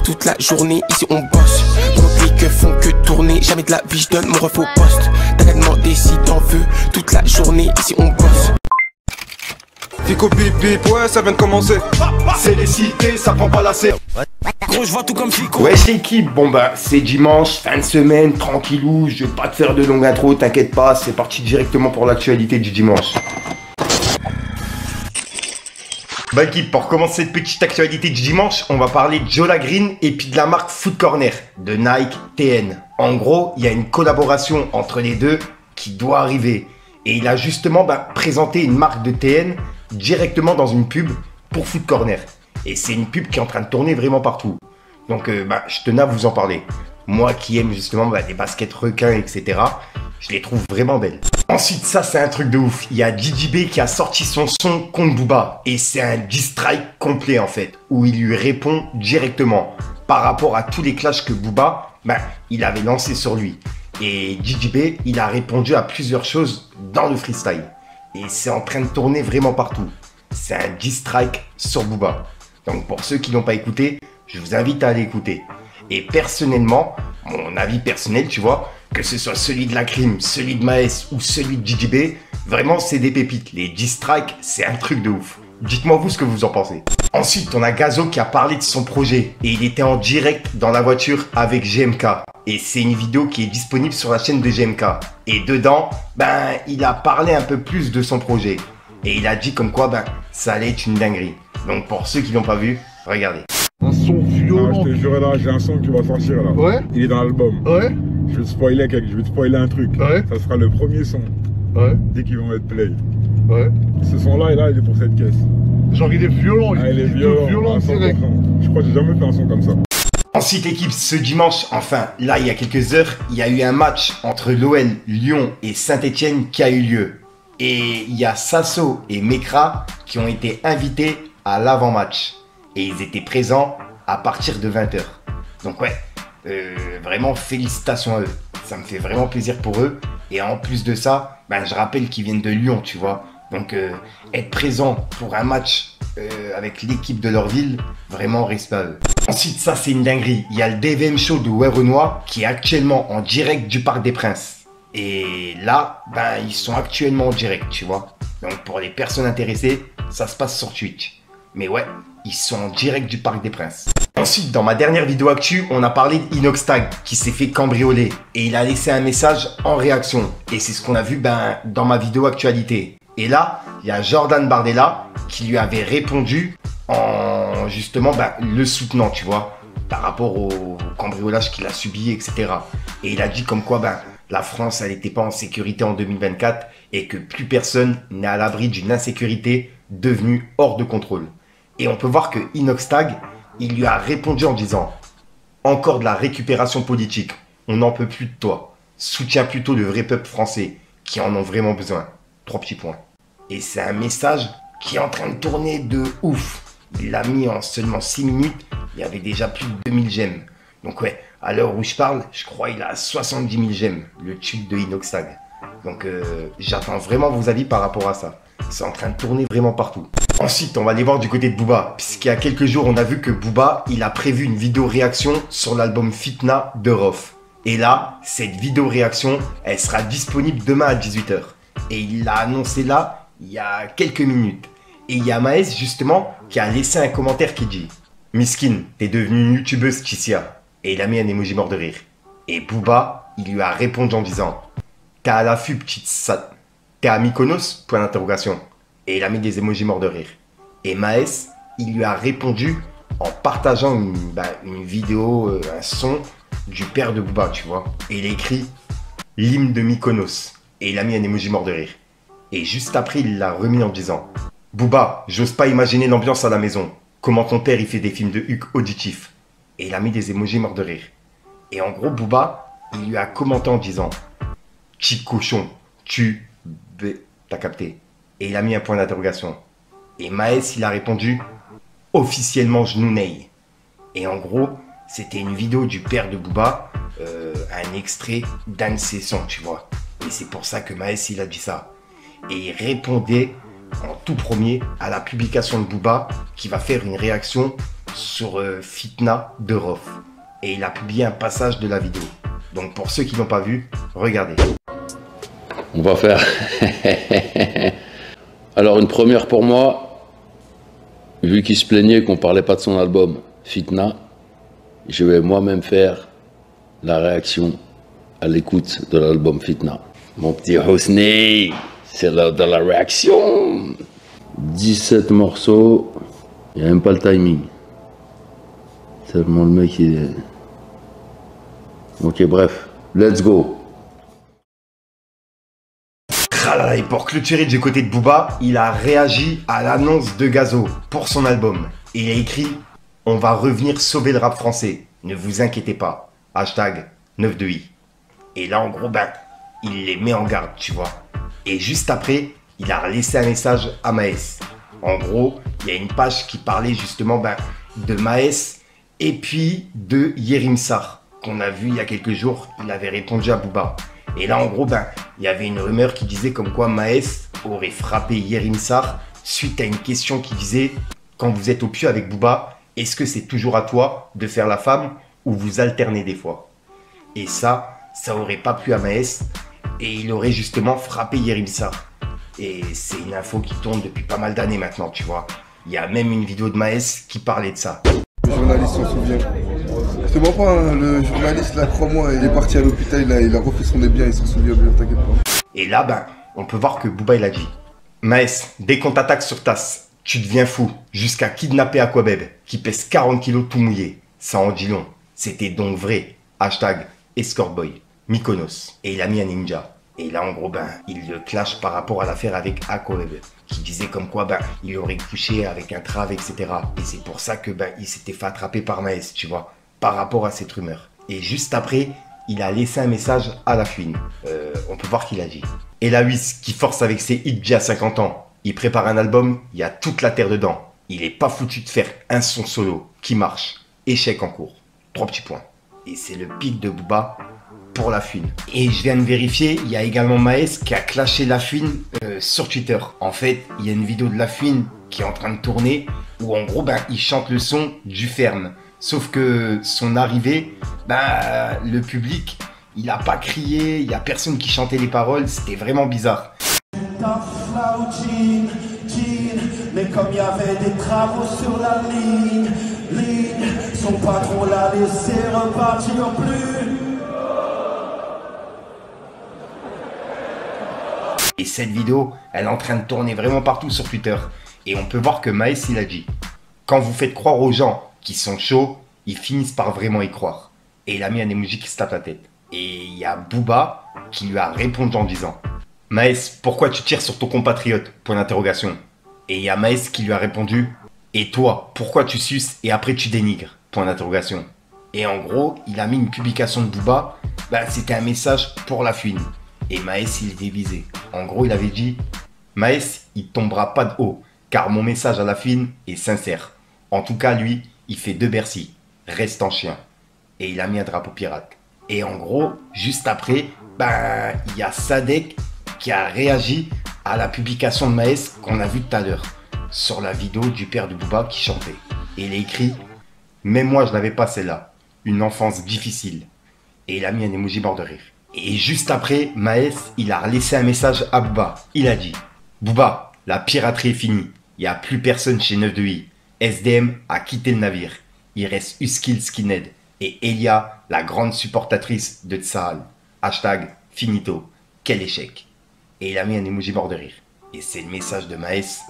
toute la journée, ici on bosse. Nos clics font que tourner, jamais de la vie, je donne mon ref au poste. T'as qu'à demander si t'en veux, toute la journée, ici on bosse. Fico bip bip, ouais ça vient de commencer. C'est les cités, ça prend pas la C. Gros, je vois tout comme Fico. Wesh l'équipe, bon bah c'est dimanche, fin de semaine, tranquillou, je vais pas te faire de longue intro, t'inquiète pas, c'est parti directement pour l'actualité du dimanche. Bah équipe, pour commencer cette petite actualité du dimanche, on va parler de Jola Green et puis de la marque Foot Corner de Nike TN. En gros, il y a une collaboration entre les deux qui doit arriver. Et il a justement présenté une marque de TN directement dans une pub pour Foot Corner. Et c'est une pub qui est en train de tourner vraiment partout. Donc je tenais à vous en parler. Moi qui aime justement des baskets requins, etc. Je les trouve vraiment belles. Ensuite, ça c'est un truc de ouf. Il y a JJB qui a sorti son son contre Booba. Et c'est un diss strike complet en fait. Où il lui répond directement. Par rapport à tous les clashs que Booba, il avait lancé sur lui. Et JJB, il a répondu à plusieurs choses dans le freestyle. Et c'est en train de tourner vraiment partout. C'est un diss strike sur Booba. Donc pour ceux qui n'ont pas écouté, je vous invite à aller écouter. Et personnellement, mon avis personnel, tu vois, que ce soit celui de la Crime, celui de Maes ou celui de JJB, vraiment c'est des pépites. Les diss strikes, c'est un truc de ouf. Dites-moi vous ce que vous en pensez. Ensuite, on a Gazo qui a parlé de son projet et il était en direct dans la voiture avec GMK. Et c'est une vidéo qui est disponible sur la chaîne de GMK. Et dedans, il a parlé un peu plus de son projet. Et il a dit comme quoi, ça allait être une dinguerie. Donc pour ceux qui l'ont pas vu, regardez. Un son violent. Ah, je te jure là, j'ai un son qui va sortir là. Ouais. Il est dans l'album. Ouais. Je vais te spoiler un truc. Ouais. Ça sera le premier son. Ouais. Dès qu'ils vont mettre play. Ouais. Ce son là, il est pour cette caisse. Genre il est violent. Ah, il est violent. Direct. Je crois que j'ai jamais fait un son comme ça. Ensuite l'équipe, ce dimanche, enfin là il y a quelques heures, il y a eu un match entre l'OL, Lyon et Saint-Etienne qui a eu lieu. Et il y a Sasso et Mekra qui ont été invités à l'avant-match. Et ils étaient présents à partir de 20 h. Donc ouais, vraiment félicitations à eux. Ça me fait vraiment plaisir pour eux. Et en plus de ça, je rappelle qu'ils viennent de Lyon, tu vois. Donc être présent pour un match avec l'équipe de leur ville, vraiment respect à eux. Ensuite, ça c'est une dinguerie. Il y a le DVM Show de Werenoi qui est actuellement en direct du Parc des Princes. Et là, ils sont actuellement en direct, tu vois. Donc pour les personnes intéressées, ça se passe sur Twitch. Mais ouais, ils sont en direct du Parc des Princes. Ensuite, dans ma dernière vidéo actu, on a parlé d'Inoxtag qui s'est fait cambrioler. Et il a laissé un message en réaction. Et c'est ce qu'on a vu dans ma vidéo actualité. Et là, il y a Jordan Bardella qui lui avait répondu en justement le soutenant, tu vois, par rapport au cambriolage qu'il a subi, etc. Et il a dit comme quoi la France, elle n'était pas en sécurité en 2024 et que plus personne n'est à l'abri d'une insécurité devenue hors de contrôle. Et on peut voir que Inoxtag, il lui a répondu en disant « Encore de la récupération politique, on n'en peut plus de toi. Soutiens plutôt le vrai peuple français qui en ont vraiment besoin. » 3 petits points. Et c'est un message qui est en train de tourner de ouf. Il l'a mis en seulement 6 minutes, il y avait déjà plus de 2000 j'aime. Donc ouais, à l'heure où je parle, je crois qu'il a 70 000 j'aime, le tube de Inoxtag. Donc j'attends vraiment vos avis par rapport à ça. C'est en train de tourner vraiment partout. Ensuite, on va aller voir du côté de Booba. Puisqu'il y a quelques jours, on a vu que Booba, il a prévu une vidéo réaction sur l'album Fitna de Rof. Et là, cette vidéo réaction, elle sera disponible demain à 18 h. Et il l'a annoncé là, il y a quelques minutes. Et il y a Maes justement qui a laissé un commentaire qui dit « Miskin, t'es devenue une youtubeuse Tissia ». Et il a mis un emoji mort de rire. Et Booba, il lui a répondu en disant « T'es à l'affût, petite sat. T'es à Mykonos ?» Point d'interrogation. Et il a mis des emojis morts de rire. Et Maes, il lui a répondu en partageant une vidéo, un son du père de Booba, tu vois. Et il a écrit « L'hymne de Mykonos ». Et il a mis un emoji mort de rire. Et juste après, il l'a remis en disant « Booba, j'ose pas imaginer l'ambiance à la maison. Comment ton père, il fait des films de Huck auditifs. » Et il a mis des emojis morts de rire. Et en gros, Booba, il lui a commenté en disant « Petit cochon, t'as capté ?» Et il a mis un point d'interrogation. Et Maes, il a répondu « Officiellement, je nous naille. » Et en gros, c'était une vidéo du père de Booba, un extrait d'un de ses sons, tu vois. Et c'est pour ça que Maes, il a dit ça. Et il répondait en tout premier à la publication de Booba qui va faire une réaction sur Fitna de Rof. Et il a publié un passage de la vidéo. Donc pour ceux qui l'ont pas vu, regardez. On va faire. Alors une première pour moi, vu qu'il se plaignait qu'on parlait pas de son album Fitna, je vais moi-même faire la réaction à l'écoute de l'album Fitna. Mon petit Hosni, c'est l'heure de la réaction. 17 morceaux, il n'y a même pas le timing. Tellement le mec il est... Ok, bref, let's go. Et pour clôturer du côté de Booba, il a réagi à l'annonce de Gazo pour son album. Et il a écrit « On va revenir sauver le rap français, ne vous inquiétez pas. Hashtag 9-2i ». Et là en gros, il les met en garde, tu vois. Et juste après, il a laissé un message à Maes. En gros, il y a une page qui parlait justement de Maes et puis de Yerim Sarr, qu'on a vu il y a quelques jours, il avait répondu à Booba. Et là, en gros, il y avait une rumeur qui disait comme quoi Maes aurait frappé Yerim Sarr suite à une question qui disait « Quand vous êtes au pieu avec Booba, est-ce que c'est toujours à toi de faire la femme ou vous alternez des fois ?» Et ça aurait pas plu à Maes et il aurait justement frappé Yerim Sarr. Et c'est une info qui tourne depuis pas mal d'années maintenant, tu vois. Il y a même une vidéo de Maes qui parlait de ça. Le journaliste s'en souvient. Je te mens pas, hein, le journaliste, là, crois-moi, il est parti à l'hôpital, il a refait son bien, il s'en souvient bien, t'inquiète pas. Et là, on peut voir que Booba, il a dit « Maes, dès qu'on t'attaque sur tasse, tu deviens fou, jusqu'à kidnapper Aquabeb, qui pèse 40 kilos tout mouillé. Ça en dit long. C'était donc vrai. Hashtag escortboy, Mykonos. » Et il a mis un ninja. Et là, en gros, il le clash par rapport à l'affaire avec Aquabeb, qui disait comme quoi, il aurait couché avec un trave, etc. Et c'est pour ça que, il s'était fait attraper par Maes, tu vois, par rapport à cette rumeur. Et juste après, il a laissé un message à la fouine. On peut voir qu'il a dit. Et la Wiz qui force avec ses hits déjà à 50 ans. Il prépare un album, il y a toute la terre dedans. Il est pas foutu de faire un son solo qui marche. Échec en cours. 3 petits points. Et c'est le pic de Booba pour la fouine. Et je viens de vérifier, il y a également Maes qui a clashé la fouine sur Twitter. En fait, il y a une vidéo de la fouine qui est en train de tourner où en gros, il chante le son du ferme. Sauf que son arrivée, le public, il a pas crié, il y a personne qui chantait les paroles, c'était vraiment bizarre. Mais comme il y avait des travaux sur la ligne, son patron l'a laissé repartir plus. Et cette vidéo, elle est en train de tourner vraiment partout sur Twitter. Et on peut voir que Maes, il a dit « Quand vous faites croire aux gens qui sont chauds, ils finissent par vraiment y croire. » Et il a mis un emoji qui se tape la tête. Et il y a Booba qui lui a répondu en disant « Maes, pourquoi tu tires sur ton compatriote ?» Point d'interrogation. Et il y a Maes qui lui a répondu « Et toi, pourquoi tu suces et après tu dénigres ?» Point d'interrogation. Et en gros, il a mis une publication de Booba, c'était un message pour la fouine. Et Maes, il était visé. En gros, il avait dit « Maes, il tombera pas de haut, car mon message à la fouine est sincère. En tout cas, lui, il fait de Bercy. Reste en chien. » Et il a mis un drapeau pirate. Et en gros, juste après, il y a Sadek qui a réagi à la publication de Maes qu'on a vu tout à l'heure sur la vidéo du père de Booba qui chantait. Et il a écrit « Même moi, je n'avais pas celle-là. Une enfance difficile. » Et il a mis un emoji mort de rire. Et juste après, Maes, il a laissé un message à Booba. Il a dit « Booba, la piraterie est finie. Il n'y a plus personne chez 9-2i. SDM a quitté le navire. Il reste Uskil Skinhead et Elia, la grande supportatrice de Tsahal. Hashtag finito. Quel échec. » Et il a mis un emoji mort de rire. Et c'est le message de Maes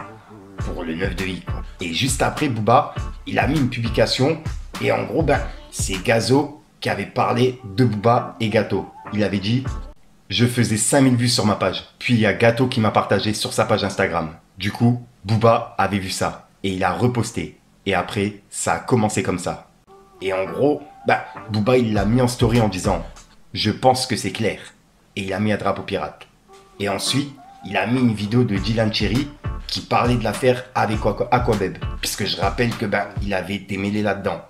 pour le 9-2i. Et juste après, Booba, il a mis une publication. Et en gros, c'est Gazo qui avait parlé de Booba et Gato. Il avait dit « Je faisais 5000 vues sur ma page. Puis il y a Gato qui m'a partagé sur sa page Instagram. Du coup, Booba avait vu ça. Et il a reposté. Et après, ça a commencé comme ça. » Et en gros, Booba, il l'a mis en story en disant « Je pense que c'est clair. » Et il a mis un drapeau pirate. Et ensuite, il a mis une vidéo de Dylan Cherry qui parlait de l'affaire avec Aquabeb. Puisque je rappelle que il avait été mêlé là-dedans.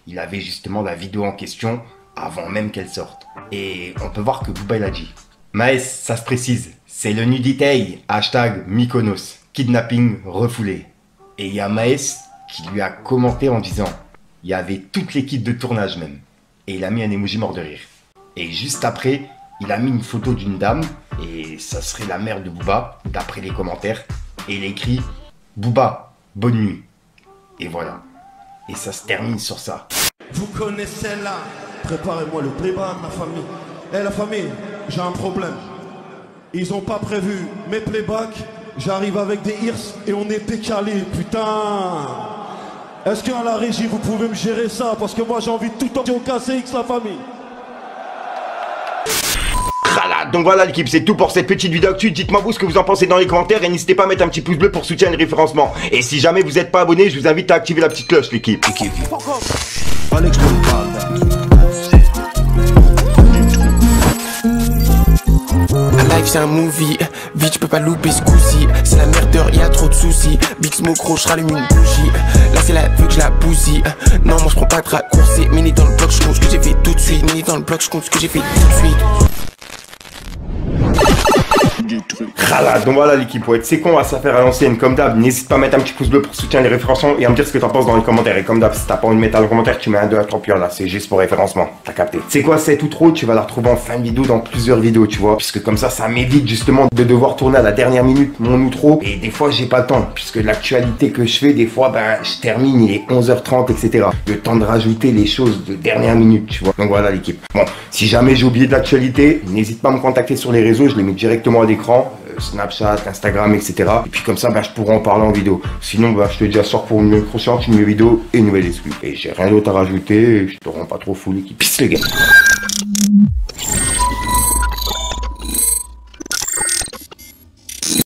Il avait justement la vidéo en question avant même qu'elle sorte. Et on peut voir que Booba, il a dit « Maes, ça se précise, c'est le nudité. Hashtag Mykonos. Kidnapping refoulé. » Et il y a Maes qui lui a commenté en disant il y avait toute l'équipe de tournage même. Et il a mis un emoji mort de rire. Et juste après, il a mis une photo d'une dame, et ça serait la mère de Booba, d'après les commentaires. Et il a écrit « Booba, bonne nuit ». Et voilà. Et ça se termine sur ça. Vous connaissez là. Préparez-moi le playback, ma famille. Eh la famille, j'ai un problème. Ils ont pas prévu mes playbacks. J'arrive avec des hirs et on est décalé, putain. Est-ce qu'à la régie vous pouvez me gérer ça? Parce que moi j'ai envie de tout en casser X la famille. Donc voilà l'équipe, c'est tout pour cette petite vidéo actu. Dites-moi vous ce que vous en pensez dans les commentaires et n'hésitez pas à mettre un petit pouce bleu pour soutenir le référencement. Et si jamais vous n'êtes pas abonné, je vous invite à activer la petite cloche l'équipe. La life c'est un movie, vite je peux pas louper ce coup-ci. C'est la merdeur, y'a trop de soucis. Big Smoke, je rallume une bougie. Là c'est la vue que je la bousille. Non moi je prends pas de raccourci. Mini dans le bloc, je compte ce que j'ai fait tout de suite. Mini dans le bloc, je compte ce que j'ai fait tout de suite. Donc voilà l'équipe, ouais, c'est con, on va se faire à l'ancienne comme d'hab. N'hésite pas à mettre un petit pouce bleu pour soutenir les référencements et à me dire ce que t'en penses dans les commentaires. Et comme d'hab, si t'as pas envie de mettre dans les commentaires, tu mets un 2 à 3 puis là, c'est juste pour référencement. T'as capté. C'est quoi, c'est tout trop, tu vas la retrouver en fin de vidéo dans plusieurs vidéos, tu vois. Puisque comme ça m'évite justement de devoir tourner à la dernière minute mon outro. Et des fois, j'ai pas le temps. Puisque l'actualité que je fais, des fois, ben, je termine, il est 11h30, etc. Le temps de rajouter les choses de dernière minute, tu vois. Donc voilà l'équipe. Bon, si jamais j'ai oublié de l'actualité, n'hésite pas à me contacter sur les réseaux, je les mets directement à l'écran. Snapchat, Instagram, etc. Et puis comme ça, ben, je pourrai en parler en vidéo. Sinon, ben, je te dis à soir pour une nouvelle prochaine, une nouvelle vidéo et une nouvelle exclue. Et j'ai rien d'autre à rajouter, je te rends pas trop fou, l'équipe. Peace les gars.